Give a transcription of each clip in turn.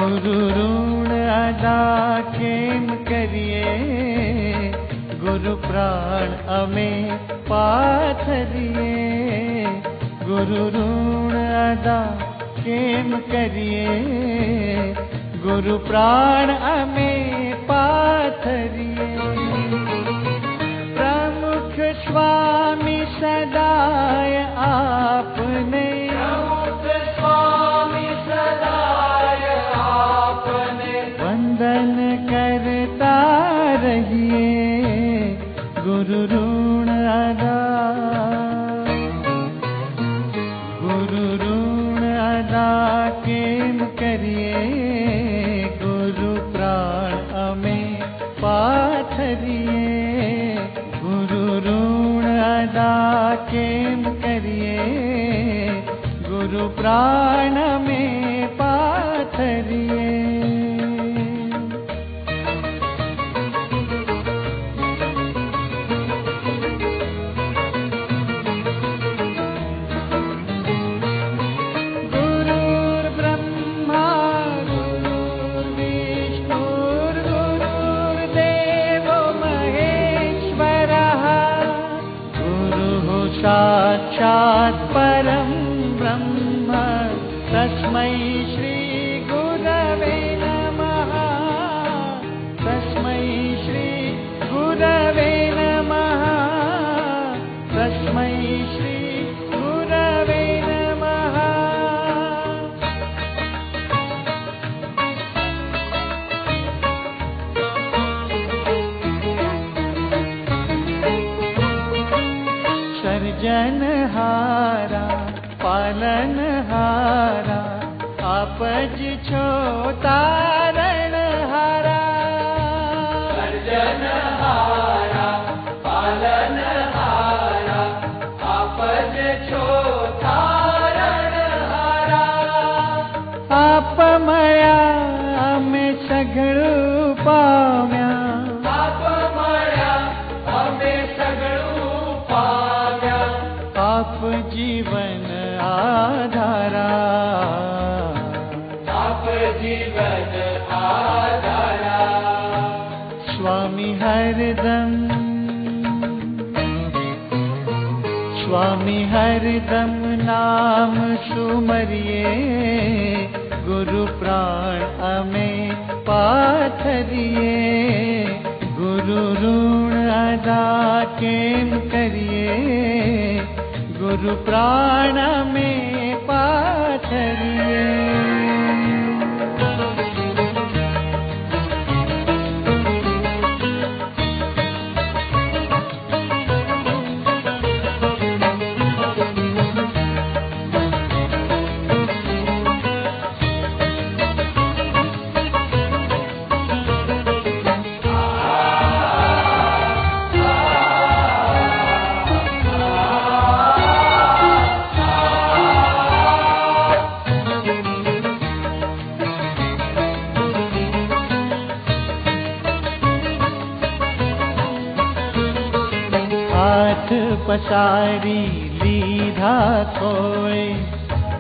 गुरु ऋण अदा केम करिए, गुरु प्राण अमे पाथरिए। गुरु ऋण अदा केम करिए, गुरु प्राण अमे पाथरिए। प्रमुख स्वामी सदाय आपने, प्रमुख स्वामी सदाय आपने। वंदन करता रहिए, गुरु ऋण अदा, गुरु ऋण अदा केम करिए, गुरु प्राण अमे पाथरिए। गुरु ऋण अदा केम करिए, गुरु प्राण में पाथरिए। साक्षात् परं ब्रह्म, तस्मै श्री गुरवे नमः। तस्मै श्री गुरवे नमः। तस्मै श्री गुरवे नमः। सर्जनहारा पालनहारा, आपज छो तारणहारा। सर्जनहारा पालनहारा, आपज छो तारणहारा। आप मया अमे सगळु पाम्या, आप मया अमे सगळु पाम्या। आप जीवन आधारा, आप जीवन आधारा। स्वामी हरदम, स्वामी हरदम नाम सुमरिए, गुरु प्राण अमे पाथरिए। गुरु ऋण अदा केम करिए, गुरु प्राण में पाथरिए। हाथ पसारी लीधा कोय,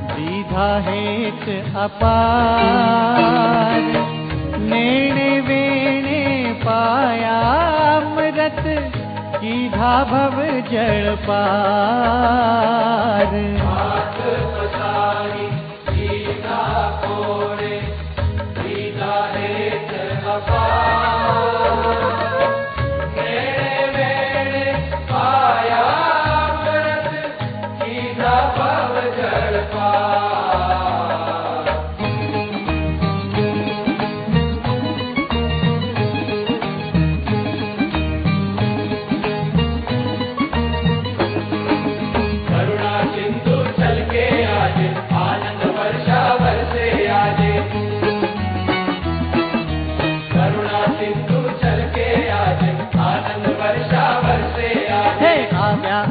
दीधा हेत अपार। नेणे वेणे पाया अमृत, कीधा भव जल पार। हाथ पसारी लीधा कोय, दीधा हेत अपार।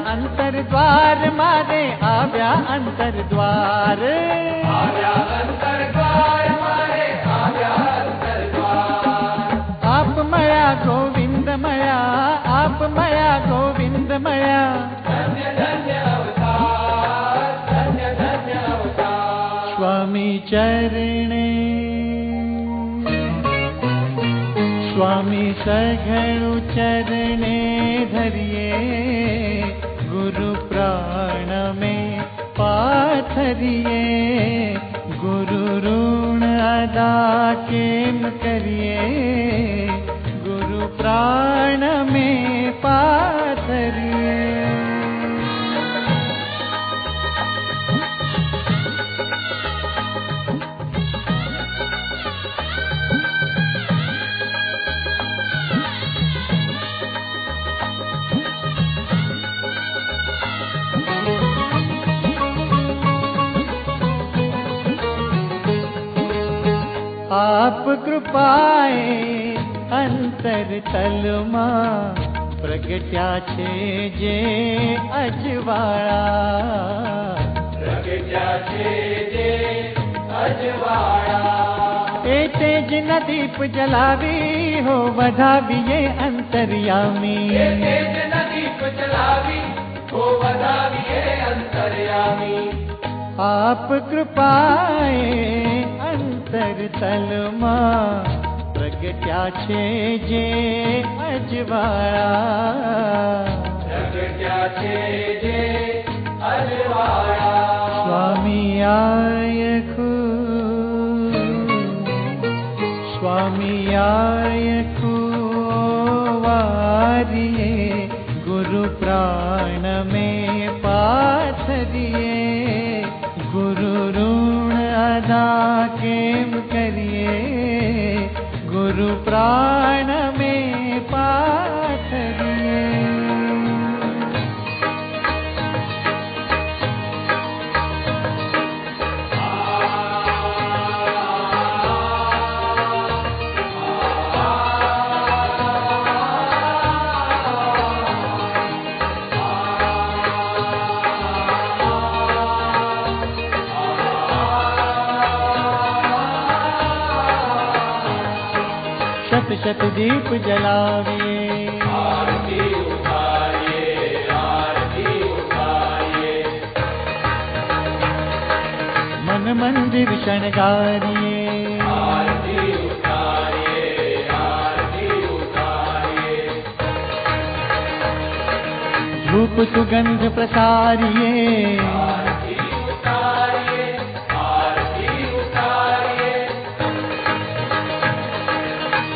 अंतर द्वार मारे आव्या अंतर द्वार, आव्या अंतर द्वार मारे आव्या अंतर द्वार। आप मया गोविंद मया, आप मया गोविंद मया। धन्य धन्य अवतार, धन्य धन्य अवतार। स्वामी चरणे स्वामी सघळु चरणे धरिए, गुरु प्राण में पाथरिए। गुरु ऋण अदा केम करिए, गुरु प्राण में पाथरिए। आप कृपाए अंतर तलमा प्रगट्या छे जे अजवाड़ा। प्रगट्या छे जे अजवाड़ा। ए तेज न दीप जलावी हो वधावीए अंतर्यामी। ए तेज न दीप जलावी हो वधावीए अंतर्यामी। आप कृपाए अंतर तलमा प्रगट्या छे जे अजवाड़ा। प्रगट्या छे जे अजवाड़ा। स्वामी आयखु, स्वामी आयखु वारिए, गुरु प्राण में पाथरिए। गुरु ऋण अदा केम करिए, गुरु प्राण में पाथरिए। शत शत दीप जलाविए, आरती उतारिए, आरती उतारिए। मन मंदिर शणगारिए, आरती उतारिए, आरती उतारिए। धूप सुगंध प्रसारिए, आरती उतारिए, आरती उतारिए।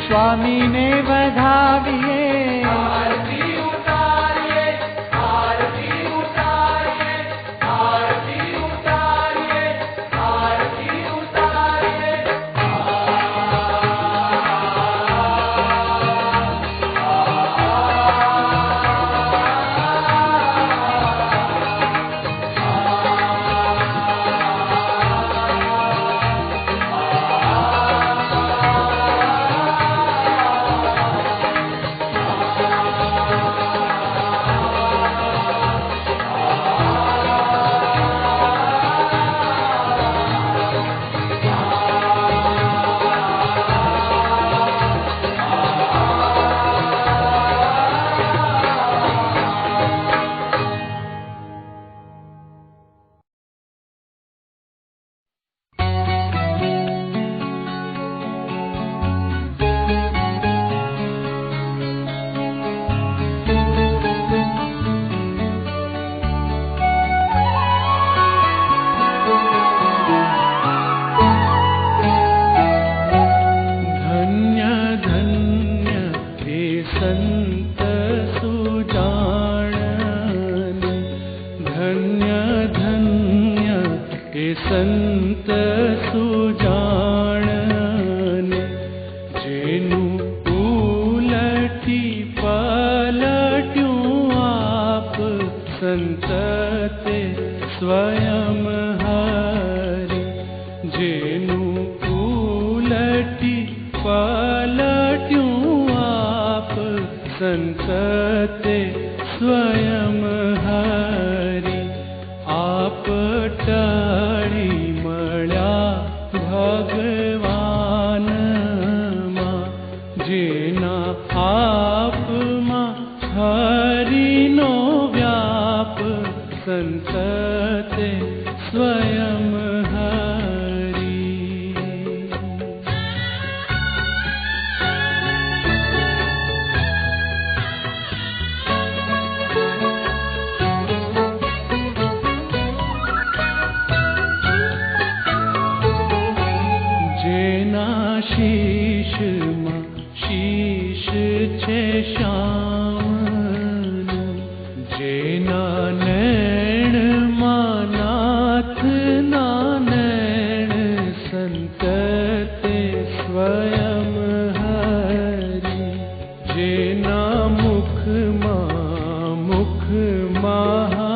स्वामी ने वधाविए, आरती उतारिए, आरती उतारिए, आरती उतारिए, आरती उतारिए। संत सुजाणने जेनु उलटी पलट्यूं आप संत ते स्वयं हरि जेनु उलटी पलट्यूं आप संत ते स्वयं हरि आप टळी मळ्या भगवान मां जेना आप मां हरिनो व्याप संत ते स्वयं हरि। શીશમાં શીશ છે શ્યામનું, જેના નૈણમાં નાથના નૈણ સંત તે સ્વયં હરી, જેના મુખમાં મુખ મહારાજનું,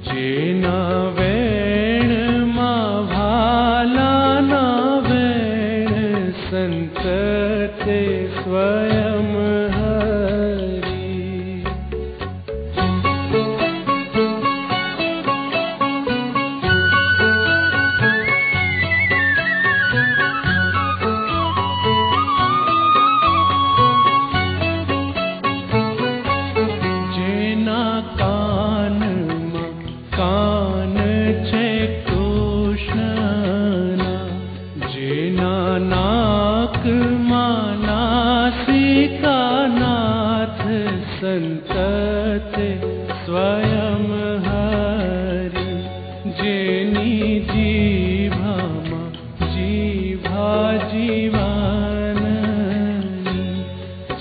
જેના વેણમાં ભાલાના વેણ સંત તે સ્વયં હરી. જેના કાનમાં કાન છે કૃષ્ણના, જેના નાકમાં નાસિકા નાથ સંત તે સ્વયં હરી, જેની જીભામાં જીભા જીવનની,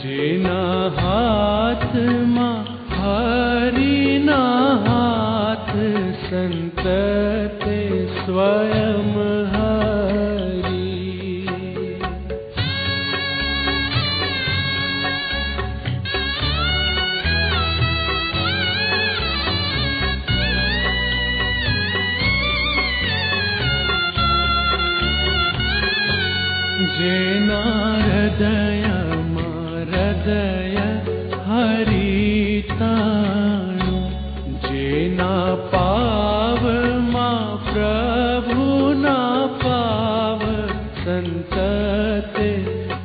જેના હાથમાં હરિના હાથ સંત તે સ્વયં હરી. જેના હૃદયમાં હૃદય હરિતાણું, જેના પાવમાં પ્રભુના પાવ સંત તે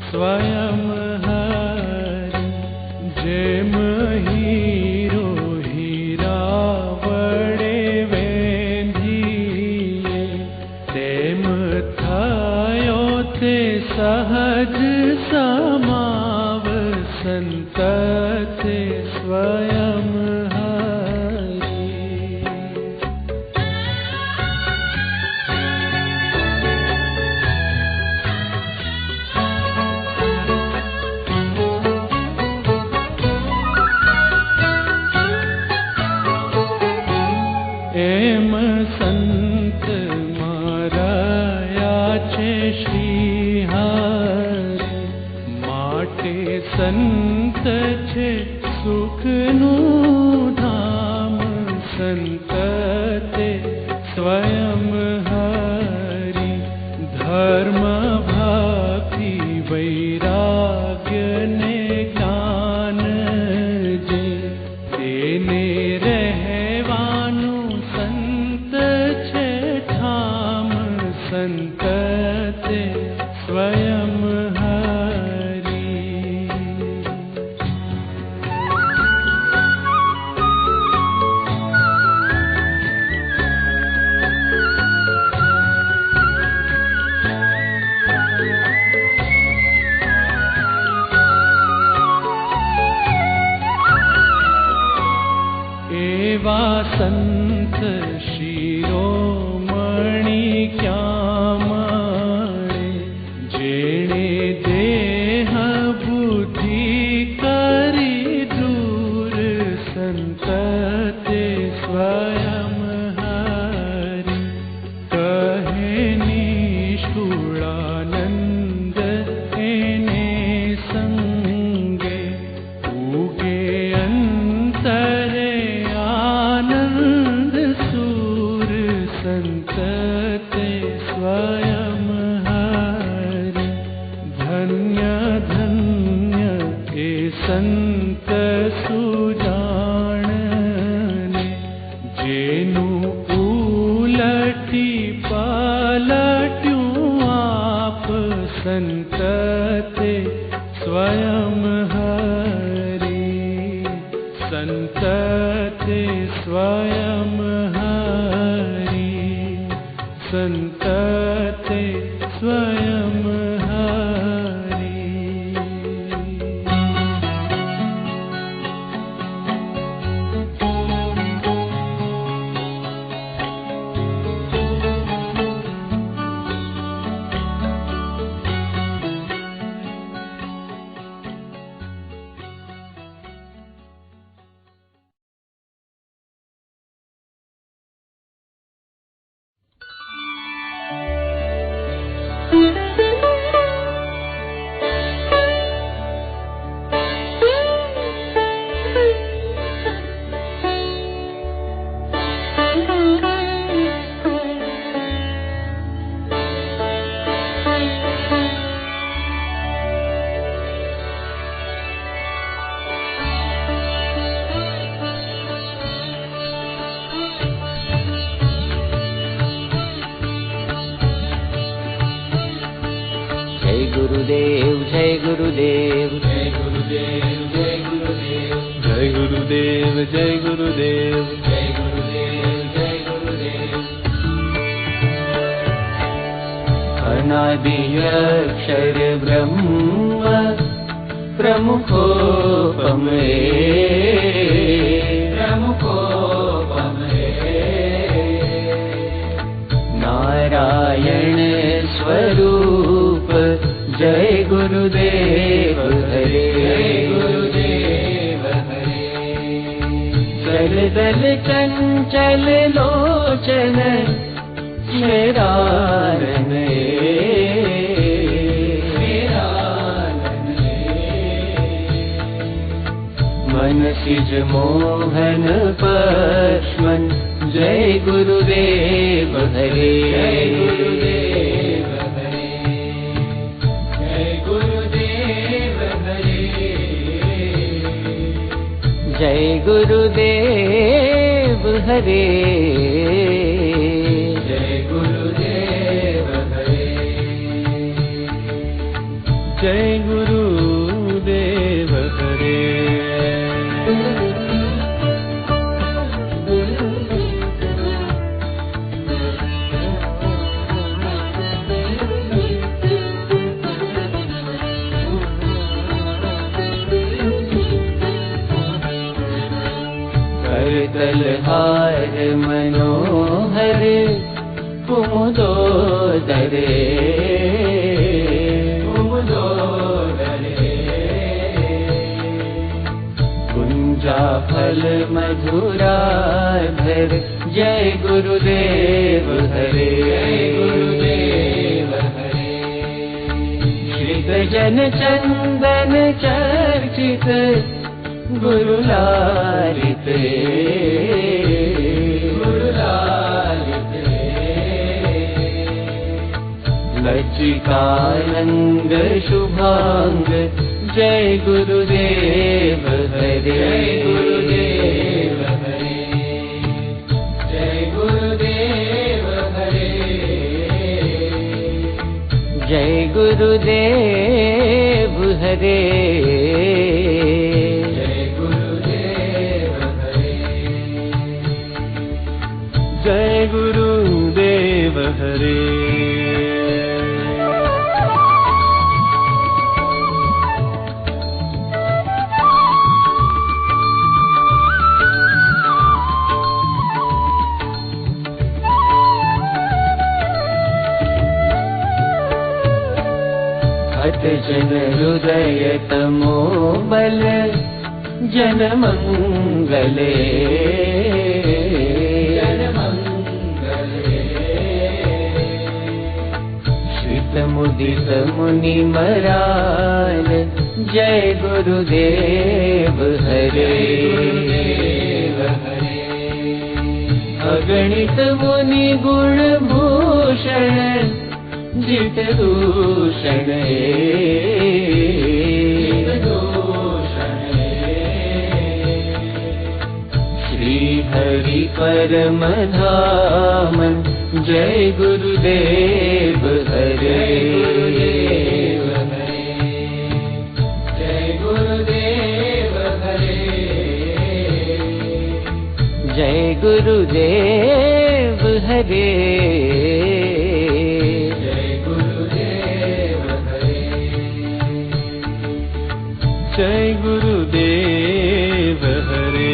સ્વયં હરી, જેમ હીરો હીરા વડે વેંધીએ, તેમ થયો તે સહજ સમાવ સંત તે સ્વયં હરી. એમ સંત મારાયા છે શ્રી હરિ, માટે સંત છે સુખનું ધામ સંત તે સ્વયં હરી. ધર્મ ભક્તિ વૈરાગ્ય ને જ્ઞાન જે, તેને રહેવાનું સંત છે ઠામ સંત તે સ્વયં હરી. એવા સંત શિરોમણી ક્યાં મળે, જેણે દેહ બુદ્ધિ કરી દૂર સંત તે સ્વયં હરી. કહે નિષ્ઠુળાનંદ એને સંગે, ઉગે અંતરે આનંદ સૂર સંત તે સ્વયં હરી. ધન્ય ધન્ય એ સંત સુજાણને, જેનું ઉલટી પલટ્યું આપ સંત તે સ્વયં હરી. સંત તે સ્વયં હરી, સંત તે સ્વયં હરી. जय गुरुदेव जय गुरुदेव जय गुरुदेव जय गुरुदेव जय गुरुदेव जय गुरुदेव जय गुरुदेव जय गुरुदेव। अनादि अक्षर ब्रह्म प्रमुखोपम नारायण स्वरूप जय गुरुदेव हरे गुरुदेव हरे। चल दल चंचल लोचन स्मेरानन मन सिज मोहन पश्मन जय गुरुदेव हरे गुरुदेव हरे जय गुरुदेव हरे जय गुरुदेव हरे जय गुरुदेव हरे जय गुरुदेव हरे। करतलहार मनोहर कुमुदोदरे कुंजा फल मधुराधर जय गुरुदेव हरे गुरुदेव हरे। श्रित जन चंदन चर्चित गुरुलालित लचिकानंद शुभांग जय गुरुदेव हरे गुरुदेव हरे जय गुरुदेव हरे जय गुरुदेव हरे जय गुरुदेव हरे। हत जन हृदय तमो बल जन मंगले मुदित मुनि मराल जय गुरुदेव हरे अगणित मुनि गुण भूषण जित दूषण श्री हरि परम धामन जय गुरुदेव हरे जय गुरुदेव हरे जय गुरुदेव हरे जय गुरुदेव हरे जय गुरुदेव हरे।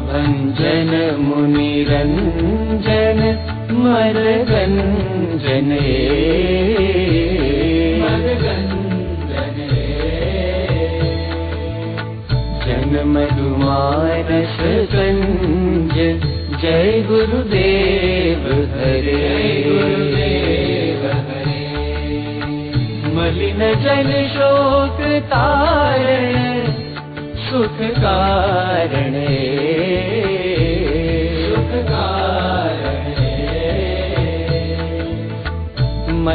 भंजन मुनि रंजन मरगंजन जन मधुमानस कंज जय गुरुदेव हरे मलिन जन शोक तारण सुख कारणे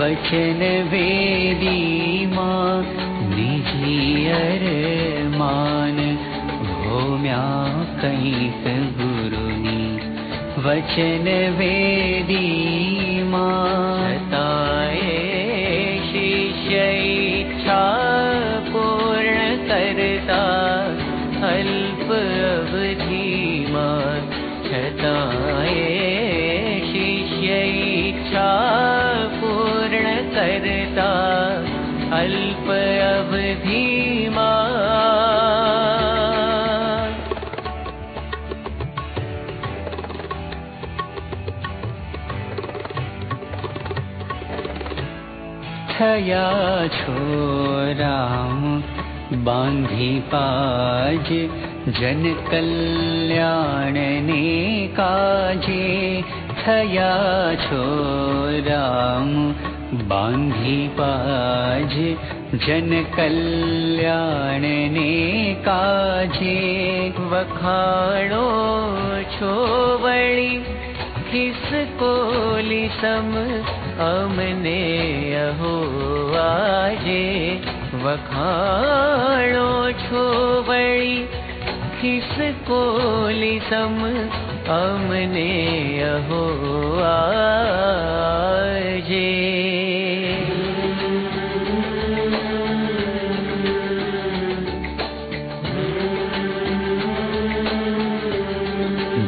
वचन वेदी मां निजी अरमान भोम्या कंईक गुरुनी वचन वेदी मां ताए शिष्य इच्छा पूर्ण करता अल्प अवधि मां छताए शिष्य इच्छा पूर्ण करता अल्प अवधि थया छोराम बांधी पाज जन कल्याण ने काजे थया छोराम बांधी पाज जन कल्याण ने काजे वखाणो छो वળી खिसकोली सम अमने अहो आजे वखाणो छो वળી खिसकोली सम अमने अहो आजे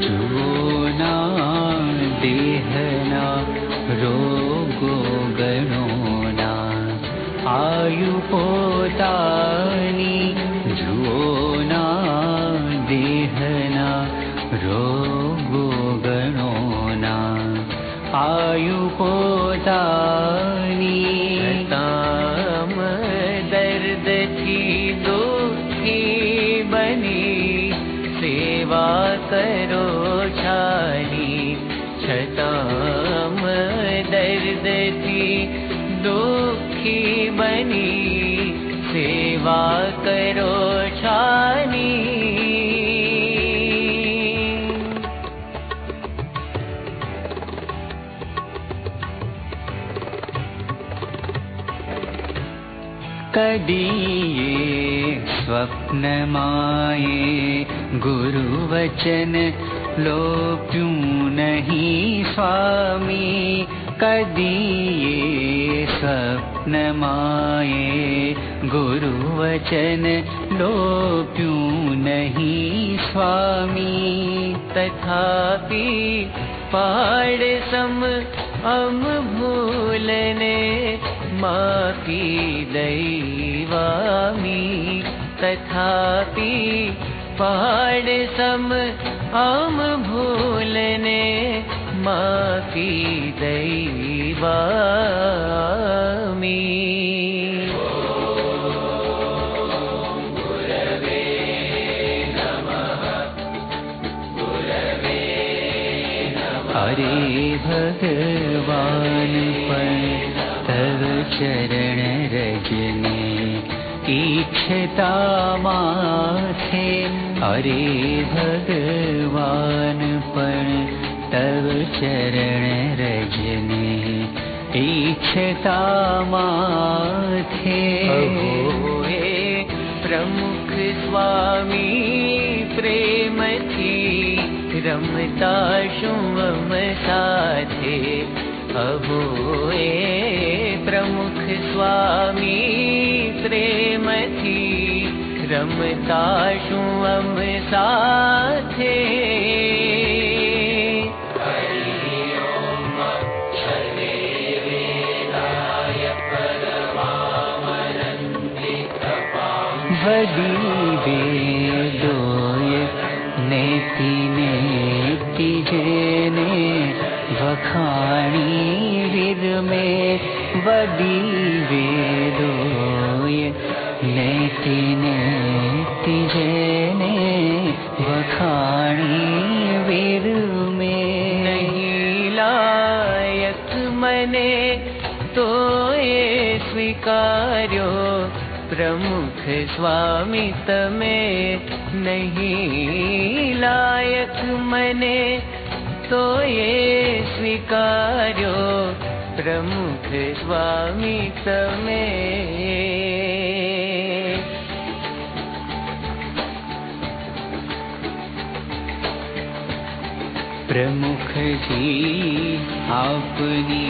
जुना देहना रोगो गणोना आयु पोतानी जुओना देहना रोगो गणोना आयु पोतानी ताम दर्द थी दुखी बनी सेवा करो छानी छताम दर्द थी दुखी बनी सेवा करो छानी कदीये स्वप्न माये गुरु वचन लोप्यूं नहीं स्वामी कदीये स्वप्न माये गुरु वचन लोप्यूं नहीं स्वामी तथापि पाड़ सम अम भूलने माफी दैवामी तथापि पाड़ सम अम भूलने माफी दैवामी हरे भगवान पर तव चरण रजने इच्छता माथे हरे भगवान पर तव चरण रजने इच्छता माथे हे प्रमुख स्वामी प्रेम थी रमता शुम साथे अहो ए प्रमुख स्वामी प्रेम थी रमता शुम साथे वदी वेदोय नेति नेति जेने वखाणी वीर में वदी वेदोय नेति नेति जेने वखाणी वीर में नहीं लायक मने तो ये स्वीकार्यो प्रमुख स्वामी तमे नहीं लायक मने तो ये स्वीकार्यो प्रमुख स्वामी तमे प्रमुख जी आपनी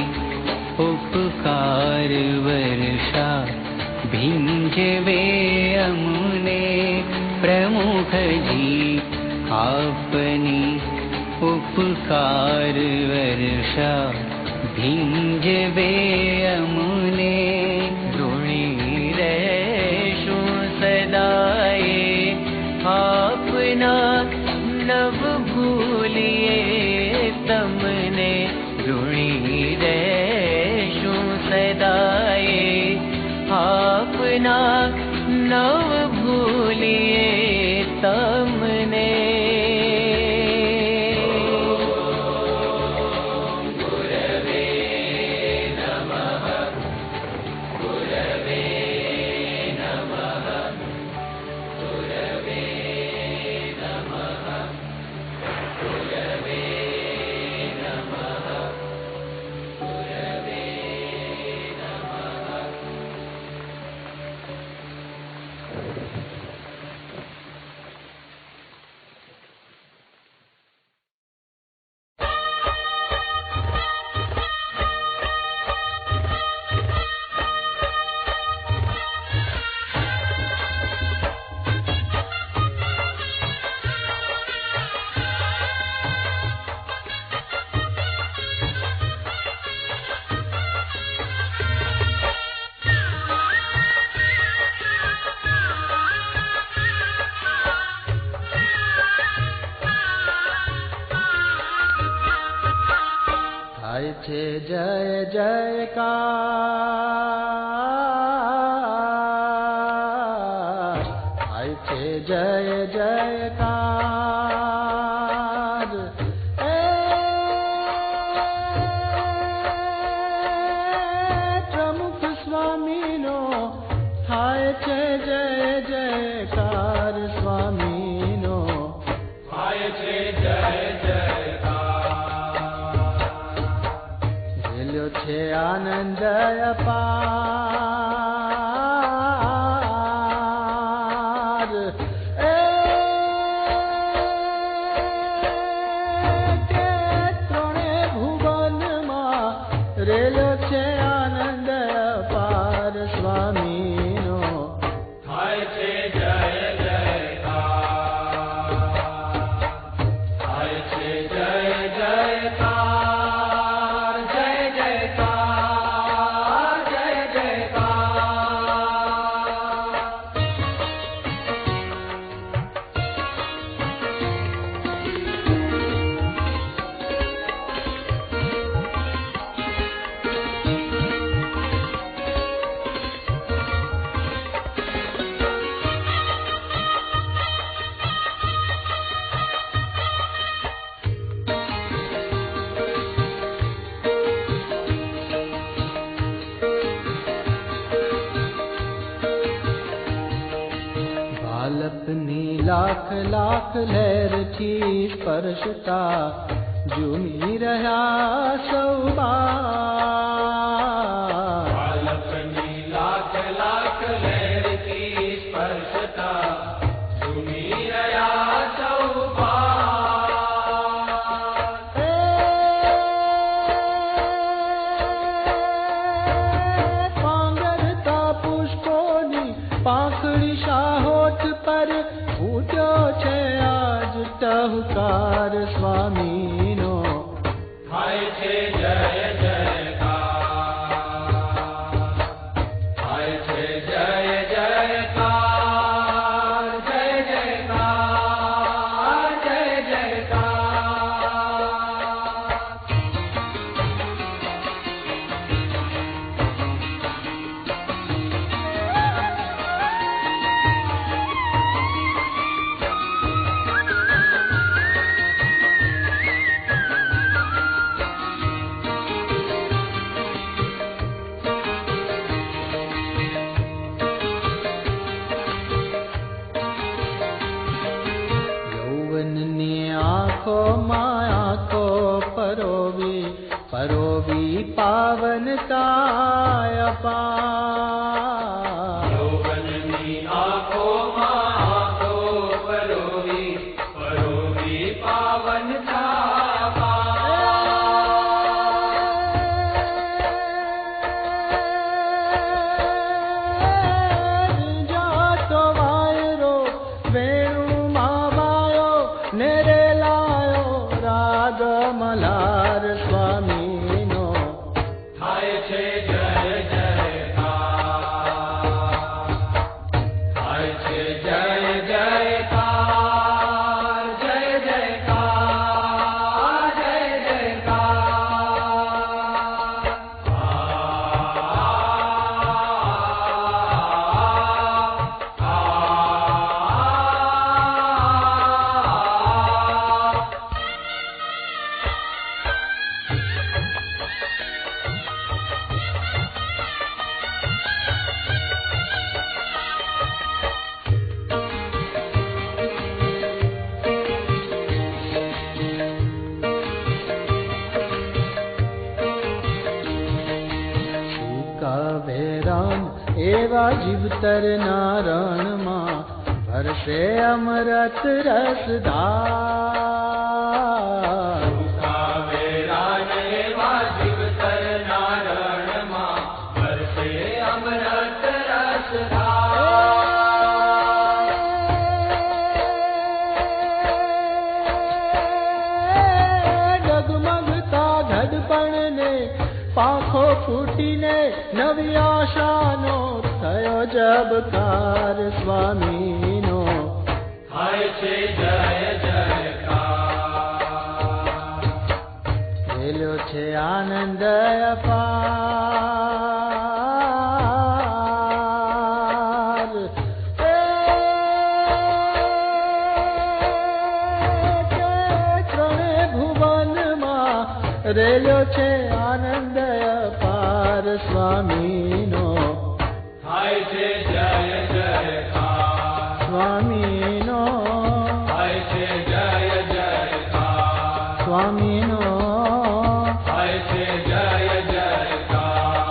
उपकार वर्षा भिंजवे अमुने प्रमुख जी आपनी उपकार वर्षा भिंजवे अमुने ऋणी रहेशु सदाए आपना नव भूलिए तमने ऋणी रहेशु सदाए आपना नव भूलिए तमने जय जयकार आय छे जय जयकार प्रमुख स्वामी नो थाय छे जय जयकार स्वामी नो थाय छे जय आनंद अपार त्रोणे भुवन मां रेलो छे आनंद अपार स्वामी नो थाय छे जय जयकार थाय छे जय जयकार लाख लाख लहर थी स्पर्शता झूमी रहा बालकनी लाख लाख लहर थी स्पर्शता झूमी रहा પાંગરતા પુષ્પોની પાંખડી શાહોઠ પર फूट्यो छे आज टहुकार स्वामी नो थाय छे जय जयकार थाय छे जय जयकार जय जयकार जय जयकार परोवी पावनता अपार। यौवननी आँखों आँखो परोवी पावनता जातो वायरो वेणु मावायो नेरे लायो राग मलार स्वामी नो थाय छे जय जयकार, थाय छे जय जयकार, जय जयकार, जय વેરાન એવા જીવતર નારણમાં ભરસે અમરત રસધાર। વેરાન એવા જીવતર નારણમાં વરસે અમરત ડગમગતા ધડપણ ને પાંખો ફૂટીને નવી આશાનો થયો જબકાર સ્વામીનો થાય છે જય જયકાર। વેલ્યો છે આનંદ અપાર। ત્રણે ભુવનમાં રેલ્યો છે આનંદ અપાર સ્વામીનો થાય છે જય જયકાર, સ્વામીનો થાય છે જય જયકાર, સ્વામીનો થાય છે જય જયકાર,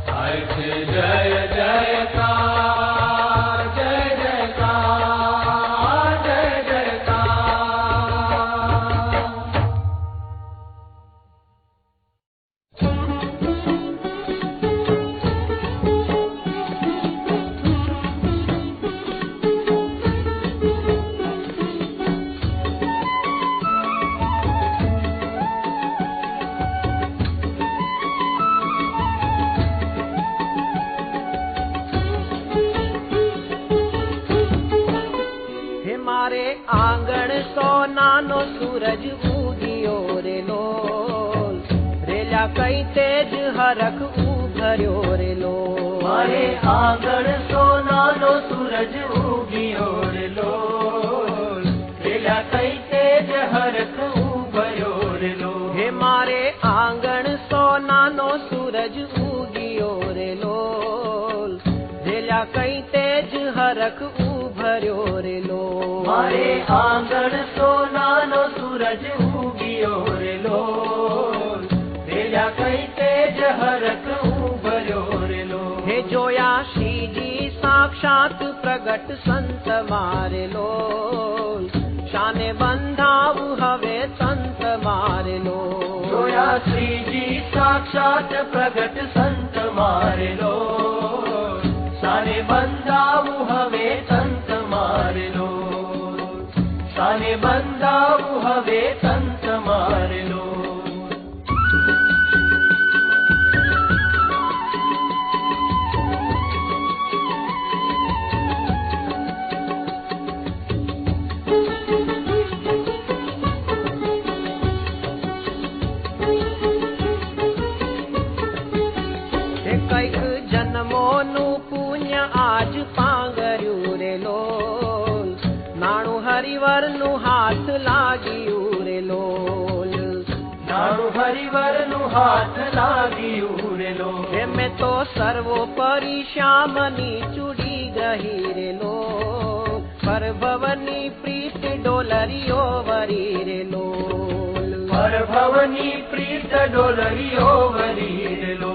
થાય છે જય જયકાર, જય જયકાર, જય જયકાર। હે મારે આંગણ સોનાનો સૂરજ ઉગ્યો રે લોલ, રેલા કઈ તેજ હરખ ઉભર્યો રે લોલ। મારે આંગણ સોનાનો સૂરજ ઉગ્યો રે લોલ, રેલા કઈ તેજ હરખ ઉભર્યો રે લોલ। હે મારે આંગણ સોનાનો સૂરજ ઉગ્યો રે લોલ, રેલા કઈ તેજ હરખ ઉભર્યો રે લોલ। મારે આંગણ સોનાનો સૂરજ ઉગ્યો રે લોલ, રેલા કઈ તેજ હરખ ઉભર્યો રે લોલ। હે જોયા શ્રીજી સાક્ષાત પ્રગટ સંત મારે લોલ, શાને બંધાવું હવે સંત મારે લોલ। જોયા શ્રીજી સાક્ષાત પ્રગટ સંત મારે લોલ, સાને બંધાવું હવે સંત મારે લોલ, સાને બંધાવું હવે સંત મારે લોલ। કઈક જન્મોનું પુણ્ય આજ પાંગર્યું રે લોલ, નાણું હરિવરનું હાથ લાગ્યું રે લોલ। નાણું હરિવરનું હાથ લાગ્યું રે લોલ। હે મેં તો સર્વોપરી શ્યામની ચૂડી ગ્રહી રે લોલ, પરભવની પ્રીત ડોલરીઓ વરી રે લોલ। पर भवनी प्रीत डोलरियो वरीरेलो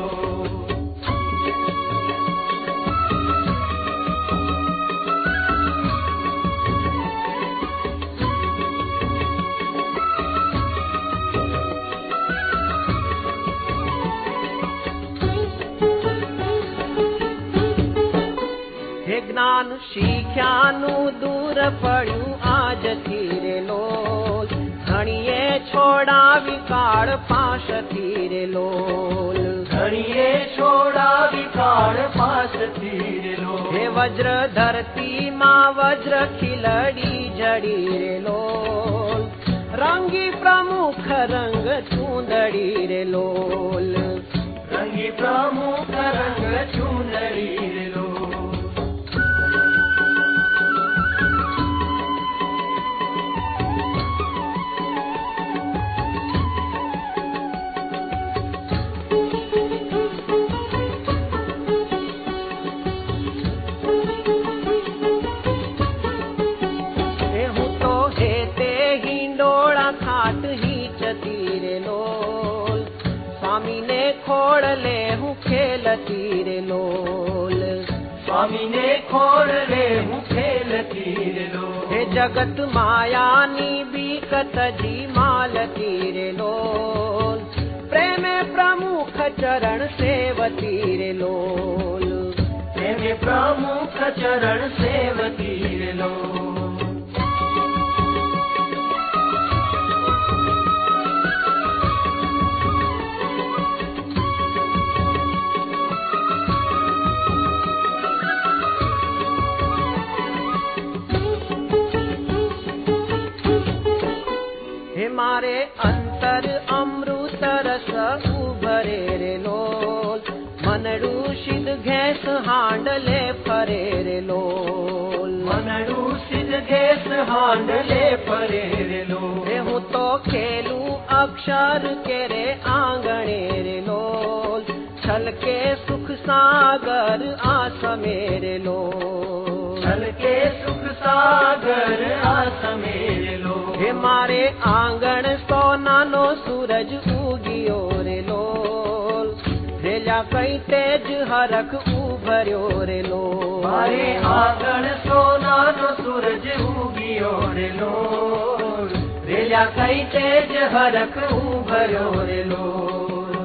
જ્ઞાન શીખ્યાનું દૂર પડ્યું આજથી રે લોલ ધણીએ છોડાવી કાળ પાસથી રે લોલ ધણીએ છોડાવી કાળ પાસથી રે લોલ હે વજ્ર ધરતીમાં વજ્ર ખીલડી જડી રે લોલ રંગી પ્રમુખ રંગ ચૂંદડી રે લોલ રંગી પ્રમુખ રંગ ચૂંદડી રે લોલ ખોડલે હું ખેલતી રે લોલ સ્વામીને ખોડલે હું ખેલતી રે લોલ હે જગત માયાની બીક તજી માલતી રે લોલ પ્રેમે પ્રમુખ ચરણ સેવતી રે લોલ પ્રેમે પ્રમુખ ચરણ સેવતી રે લોલ મારે અંતર અમૃત રસ ઉભરે રે લોલ મનડું સિદ્ધ ઘેસ હાંડલે ફરે રે લોલ મનડું સિદ્ધ ઘેસ હાંડલે ફરે રે લોલ હું તો ખેલું અક્ષર કેરે આંગણે રે લોલ છલકે સુખ સાગર આસમે રે લોલ છલકે સુખ સાગર આસમે રે લોલ હે મારે આંગણ સોનાનો સૂરજ ઉગ્યો રે લોલ રેલા કઈ તેજ હરખ ઉભર્યો રે લોલ મારે આંગણ સોનાનો સૂરજ ઉગ્યો રે લોલ રેલા કઈ તેજ હરખ ઉભર્યો રે લોલ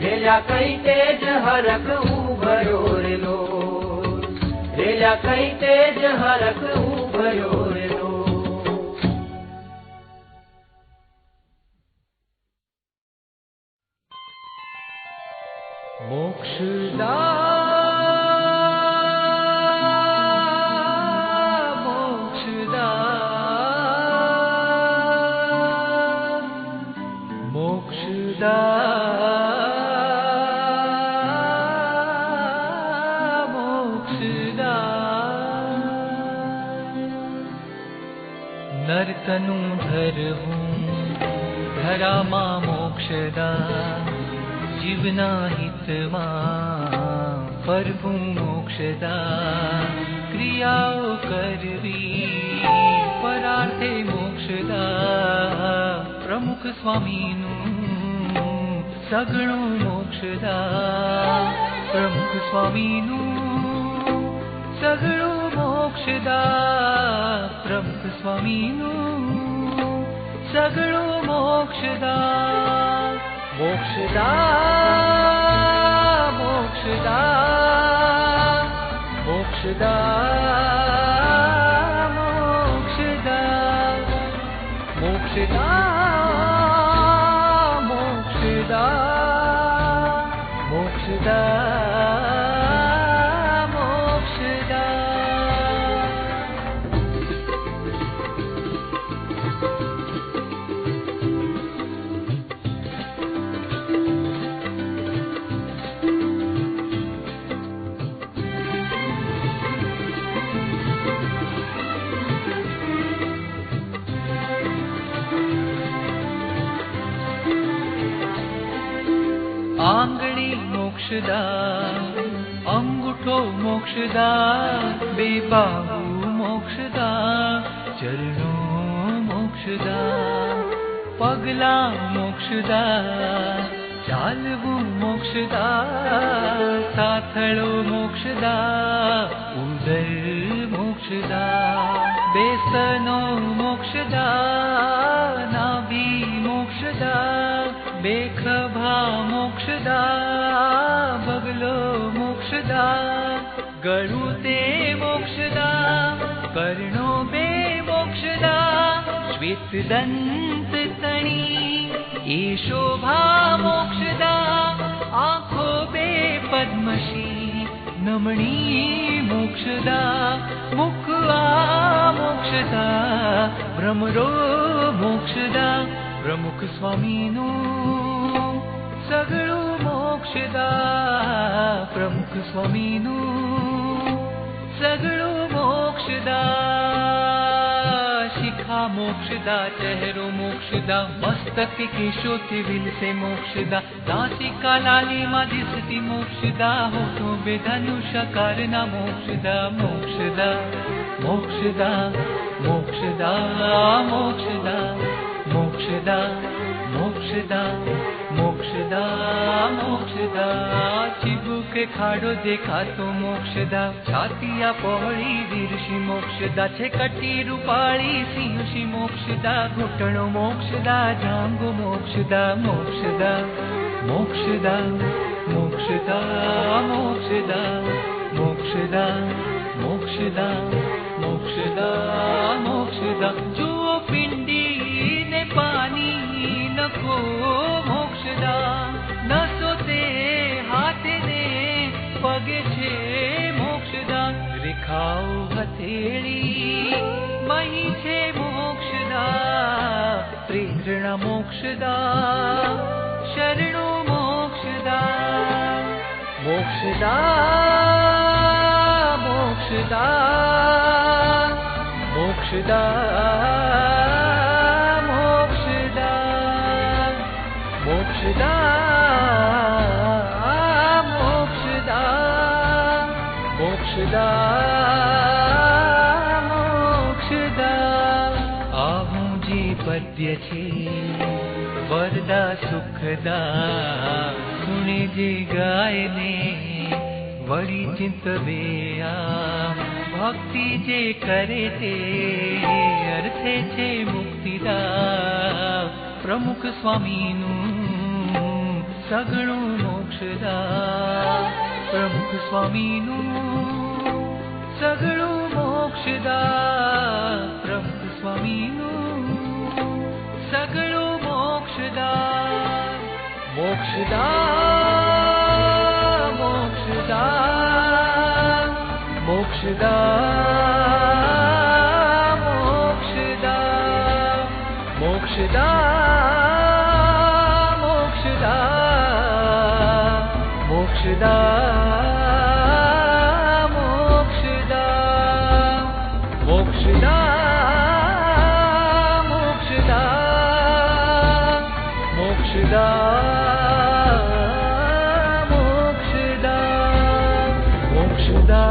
રેલા કઈ તેજ હરખ ઉભર્યો રે લોલ રેલા કઈ તેજ હરખ ઉભર્યો રે લોલ મોક્ષદા મોક્ષદા મોક્ષદા મોક્ષદા નર્તનું ધરવું ધરામાં મોક્ષદા જીવના હિતમાં ફરવું મોક્ષદા ક્રિયાઓ કરવી પરાર્થે મોક્ષદા પ્રમુખ સ્વામીનું સગણું મોક્ષદા પ્રમુખ સ્વામીનું સગણું મોક્ષદા પ્રમુખ સ્વામીનું સગણું મોક્ષદા મોક્ષદા મોક્ષદા મોક્ષદા મોક્ષદા મોક્ષદા મોક્ષદા મોક્ષદા મોક્ષદા આંગળી મોક્ષદા અંગૂઠો મોક્ષદા બે બાહુ મોક્ષદા ચરણો મોક્ષદા પગલા મોક્ષદા, ચાલવું મોક્ષદા, સાથળો મોક્ષદા, ઉદર મોક્ષદા, બેસનો મોક્ષદા, નાભી મોક્ષદા, બેખભા મોક્ષદા, બગલો મોક્ષદા, ગળું તે મોક્ષદા, કર્ણો બે મોક્ષદા, શ્વેત દંત તણી એ શોભા મોક્ષદા, આંખો બે પદ્મશી નમણી મોક્ષદા, મુખ આ મોક્ષદા, ભ્રમરો મોક્ષદા, પ્રમુખ સ્વામીનું સગળું મોક્ષદા, પ્રમુખ સ્વામીનું સગળું મોક્ષદા, શિખા મોક્ષદા, ચહેરો મોક્ષદા, મસ્તક કેશોથી વિલસે મોક્ષદા, નાસિકા લાલીમાં દિસતી મોક્ષદા, હોઠો બે ધનુષાકારના મોક્ષદા, મોક્ષદા મોક્ષદા મોક્ષદા મોક્ષદા મોક્ષદા મોક્ષદા મોક્ષદા મોક્ષદા, ચીબુકે ખાડો દેખાતો મોક્ષદા, છાતિયા પહોળી વીરશી મોક્ષદા, છે કટી રૂપાળી સિંહશી મોક્ષદા, ઘૂંટણો મોક્ષદા, જાંગો મોક્ષદા, મોક્ષદા મોક્ષદા મોક્ષદા મોક્ષદા મોક્ષદા મોક્ષદા મોક્ષદા મોક્ષદા, જુઓ પિંડી ને પાણી નખો મોક્ષદા, નસો તે હાથે ને પગે છે મોક્ષદા, રેખાઓ હથેળી મહી છે મોક્ષદા, પ્રેરણા મોક્ષદા, શરણો મોક્ષદા, મોક્ષદા મોક્ષદા મોક્ષદા મોક્ષદા મોક્ષદા મોક્ષદા મોક્ષદા, આવું જે પદ્ય છે વરદા સુખદા, સુણે જે ગાયને વળી ચિંતવે આ, ભક્તિ જે કરે તે અર્થે છે મુક્તિદા, પ્રમુખ સ્વામીનું સગળું મોક્ષદા, પ્રમુખ સ્વામીનું સગળું મોક્ષદા, પ્રમુખ સ્વામીનું સગળું મોક્ષદા, મોક્ષદા મોક્ષદા મોક્ષદા મોક્ષદા મોક્ષદા મોક્ષદા મોક્ષદા મોક્ષદા મોક્ષદા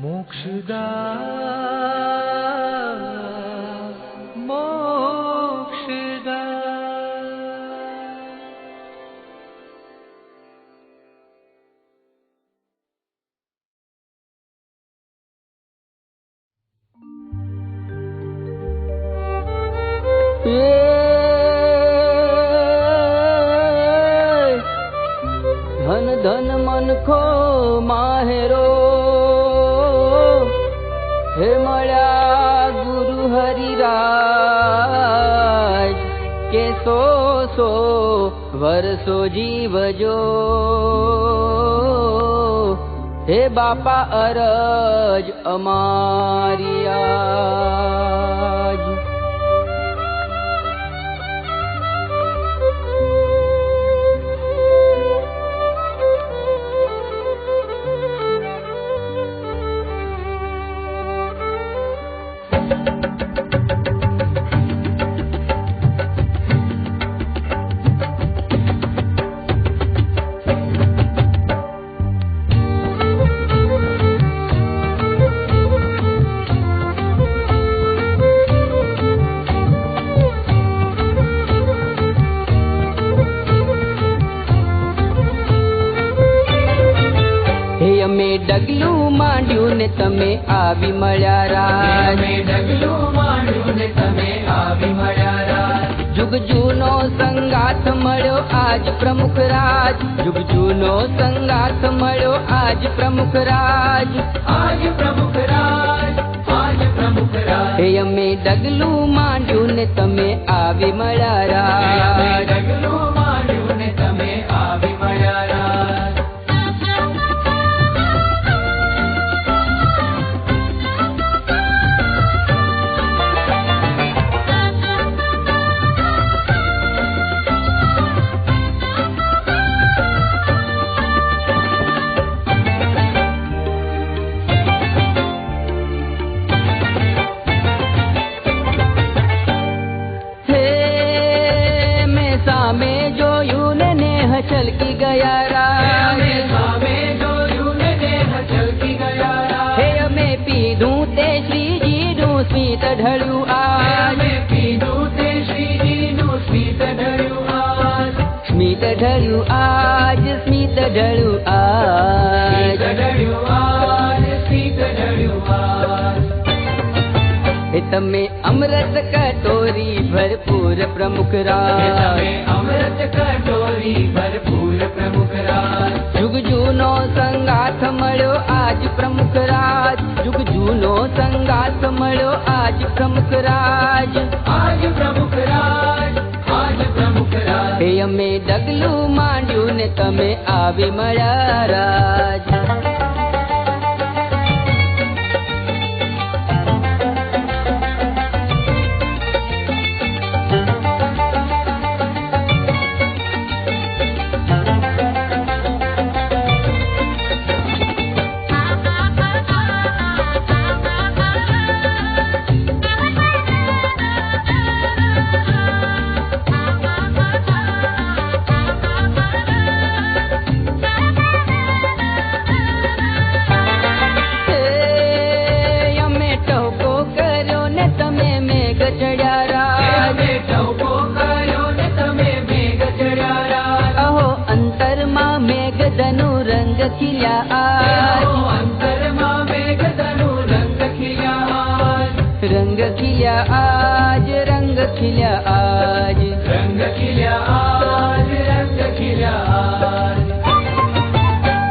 મોક્ષદા ધન ધન મનખો માહેરો, હે મળ્યા ગુરુ હરિરાજ, કે સો વર્ષો જીવજો, હે બાપા અરજ અમારી આજ. અમે ડગલું માંડ્યું ને તમે આવી મળ્યા રાજ. અમે ડગલું માંડ્યું ને તમે આવી મળ્યા રાજ. જુગ જૂનો સંગાથ મળ્યો આજ પ્રમુખ રાજ. જુગ જૂનો સંગાથ મળ્યો આજ પ્રમુખ રાજ. આજ પ્રમુખ રાજ, આજ પ્રમુખ રાજ. હે અમે ડગલું માંડ્યું ને તમે આવી મળ્યા અમે રાજ. ડગલું માંડ્યું ને તમે આવી મળ્યા રાજ. હે મેં સામે જોયું ને નેહ છલકી ગયા રાજ. અમે સામે જોયું ને દેહ છલકી ગયા રાજ. હે અમે પીધું તે શ્રીજીનું સ્મિત ઢળ્યું આજ. અમે પીધું તે શ્રીજીનું સ્મિત ઢળ્યું આજ. સ્મિત ઢળ્યું આજ. સ્મિત ઢળ્યું આજ. સ્મિત ઢળ્યું આજ, સ્મિત ઢળ્યું આજ. હે તમે અમૃત કટોરી ભરપૂર પ્રમુખ તમે રાજ. અમૃત કટોરી ભરપૂર પ્રમુખ રાજ. જુગ જૂનો સંગાથ મળ્યો આજ પ્રમુખ રાજ. જુગ જૂનો સંગાથ મળ્યો આજ પ્રમુખ રાજ. આજ પ્રમુખ રાજ, આજ પ્રમુખ રાજ. હે અમે ડગલું માંડ્યું ને તમે આવી મળ્યા રાજ. હે અમે ટહુકો કર્યો ને તમે મેઘ ચડ્યા રાજ. અમે ટહુકો કર્યો ને તમે મેઘ ચડ્યા રાજ. અહો અંતરમાં મેઘ ધનુ રંગ ખીલ્યા આજ. એવો અંતરમાં મેઘધનુ રંગ ખીલ્યા આજ. રંગ ખીલ્યા આજ. રંગ ખીલ્યા આજ. રંગ ખીલ્યા આજ, રંગ ખીલ્યા આજ.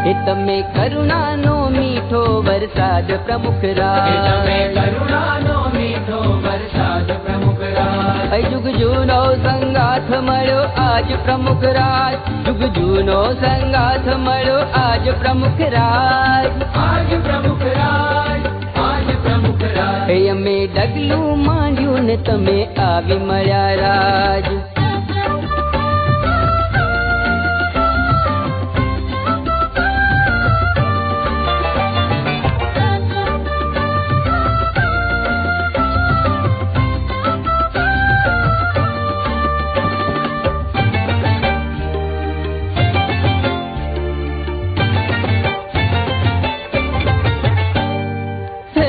હે તમે કરુણાનો મીઠો વરસાદ પ્રમુખ એ તમે રાજ. કરુણાનો મીઠો વરસાદ પ્રમુખ રાજ. હે જુગ જૂનો સંગાથ મળ્યો આજ પ્રમુખ રાજ. જુગ જૂનો સંગાથ મળ્યો આજ પ્રમુખ રાજ. આજ પ્રમુખ રાજ, આજ પ્રમુખ રાજ. હે અમે ડગલું માંડ્યું ને તમે આવી મળ્યા રાજ. હે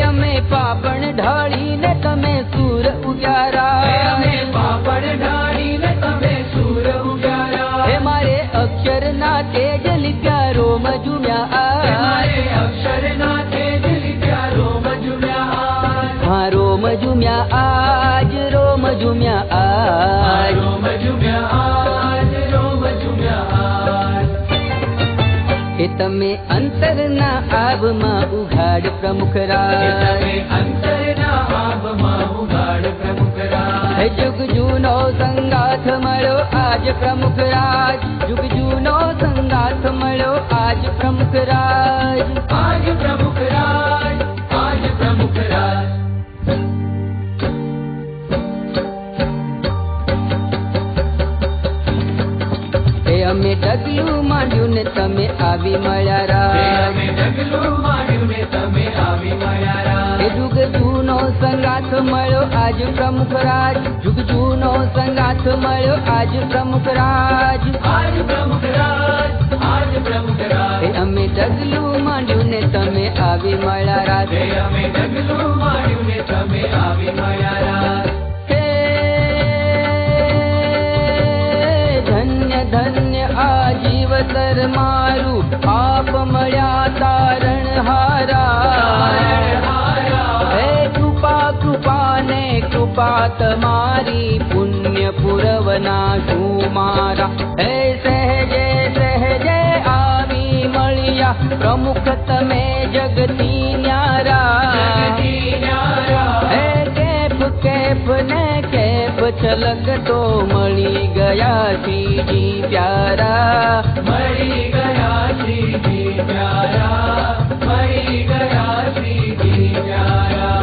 અમે પાપણ ઢાળીને તમે સૂર ઉગ્યા અમે રાજ. પાપડ ઢાળીને તમે સૂર ઉગારા. હે મારે અક્ષરના તેજ લીધા રોમ ઝૂમ્યા આજ. તમારે અક્ષરના તેજ લીધા રોમ ઝૂમ્યા આજ. હા રોમ ઝૂમ્યા આજ. રોમ ઝૂમ્યા આજ. રોમ ઝૂમ્યા આજ, રોમ ઝૂમ્યા આજ. હે તમે અંતરના આભમાં ઉઘાડ પ્રમુખ એ રાજ. તમે અંતરના આભમાં ઉગાડ પ્રમુખ રાજ. હે જુગ જૂનો સંગાથ મળ્યો આજ પ્રમુખ રાજ. જુગ જૂનો સંગાથ મળ્યો આજ પ્રમુખ રાજ. આજ પ્રમુખ રાજ, આજ પ્રમુખ રાજ. હે અમે ડગલું માંડ્યું ને તમે આવી મળ્યા તે રાજ. અમે ડગલું માંડ્યું ને તમે આવી મળ્યા રાજ. હે જુગ જૂનો સંગાથ મળ્યો આજ પ્રમુખ રાજ. જુગ જૂનો સંગાથ મળ્યો આજ પ્રમુખ રાજ. આજ પ્રમુખ રાજ, આજ પ્રમુખ રાજ. હે અમે ડગલું માંડ્યું ને તમે આવી મળ્યા રાજ. તે અમે ડગલું માંડ્યું ને તમે આવી મળ્યા રાજ. હે ધન્ય ધન્ય આ જીવન અવસર મારું આપ મળ્યા તારણહારા. હે કૃપા કૃપાને કૃપા તમારી પુણ્ય પુરવના શું મારા. હે સહેજે સહેજે આવી મળ્યા પ્રમુખ તમે જગતી ન્યારા. હે કેફ કેફ ને કેફ છલકતો મળી ગયા શ્રીજી પ્યારા. મળી ગયા શ્રીજી પ્યારા. મળી ગયા શ્રીજી પ્યારા.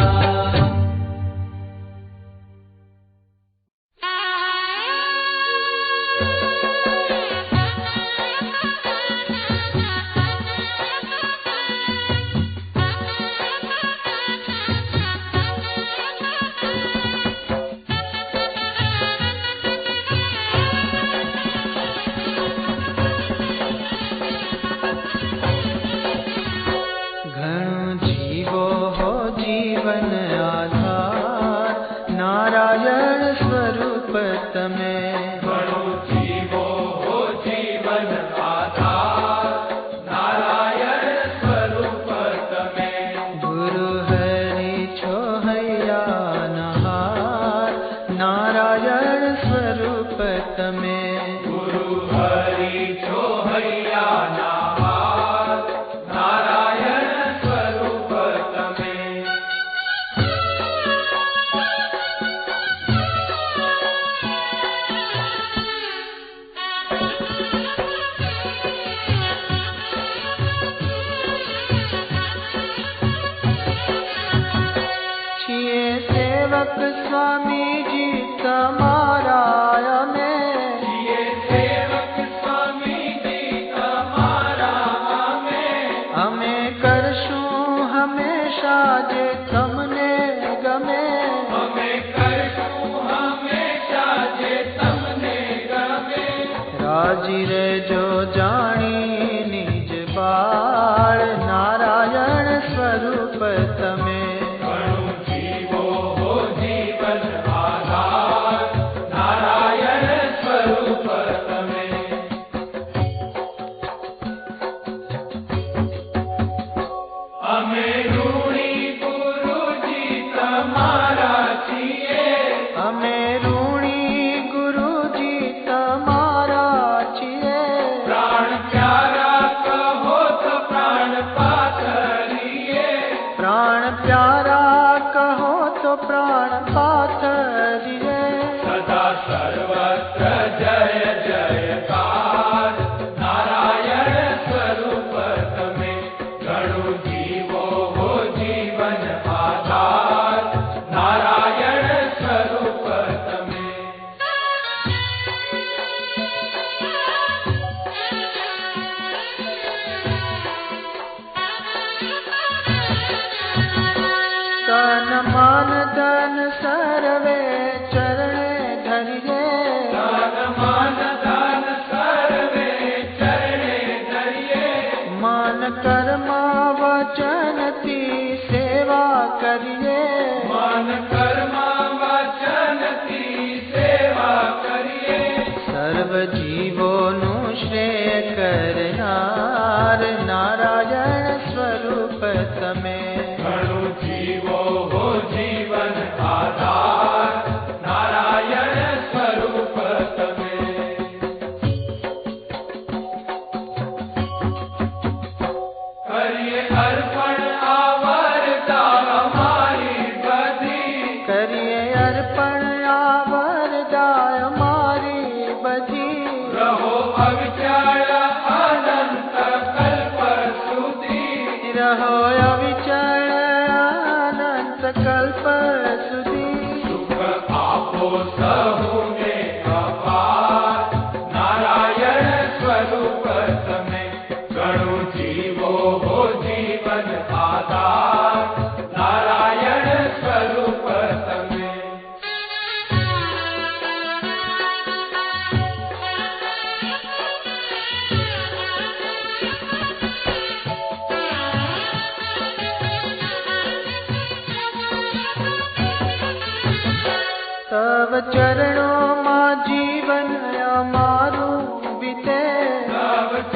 ચરણોમાં જીવન અમારું બીતે. તવ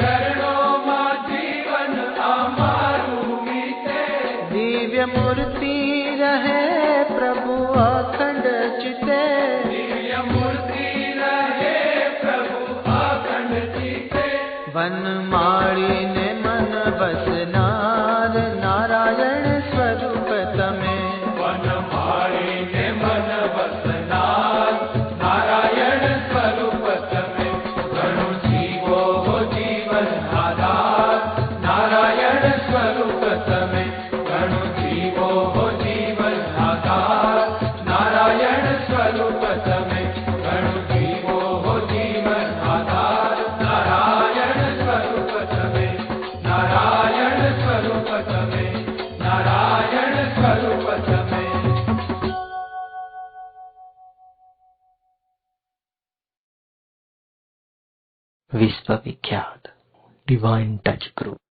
વનમાળીને મન બસનાર નારાયણ સ્વરૂપ તમે. વનમાળીને મન વસનાર નારાયણ સ્વરૂપ તમે. ઘણું જીવો જીવન આધાર નારાયણ સ્વરૂપ તમે. ઘણું જીવો જીવન આધાર નારાયણ સ્વરૂપ તમે. ઘણું જીવો જીવન આધાર નારાયણ સ્વરૂપ તમે. નારાયણ સ્વરૂપ તમે. નારાયણ સ્વરૂપ તમે. વિશ્વવિખ્યાત ડિવાઇન ટચ ગ્રુપ